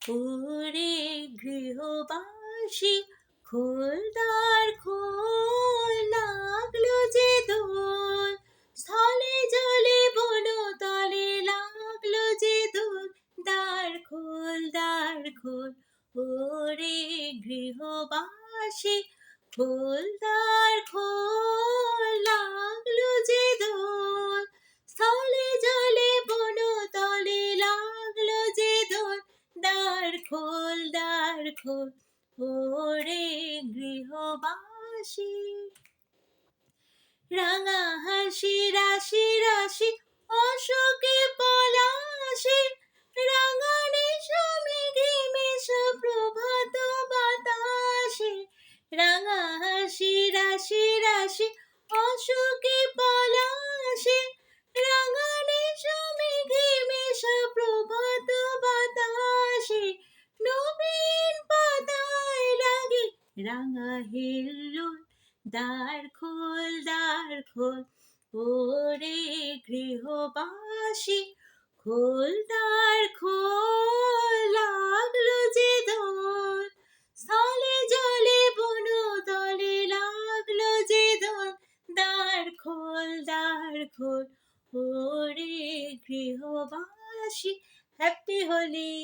ওরে গৃহবাসী খোলদার খোল, লাগলো যে দোল, স্থলে জলে বনতলে লাগলো যে দোল, দ্বার খোল দ্বার খোল। ওরে গৃহবাসী খোলদার খোল, লাগলো যে দোল, স্থলে জলে বনতলে লাগলো যে দোল, দ্বার খোল দ্বার খোল। ওরে গৃহবাসী রাঙা হাসি রাশি রাশি অশোকে পলাশে, রাঙা নেশা মেঘে মেশো প্রভাত বাতাসে। রাঙা হাসি রাশি রাশি অশোকে পলাশে, রাঙা নেশা মেঘে মেশো প্রভাত বাতাসে। নবীন পাতায় লাগে রাঙা হিল্লোল, দ্বার খোল দ্বার খোল। ওরে গৃহবাসী খোল দ্বার খোল, লাগলো যে দোল, স্থলে জলে বনতলে লাগলো যে দোল, দ্বার খোল দ্বার খোল। ওরে গৃহবাসী। হ্যাপি হোলি।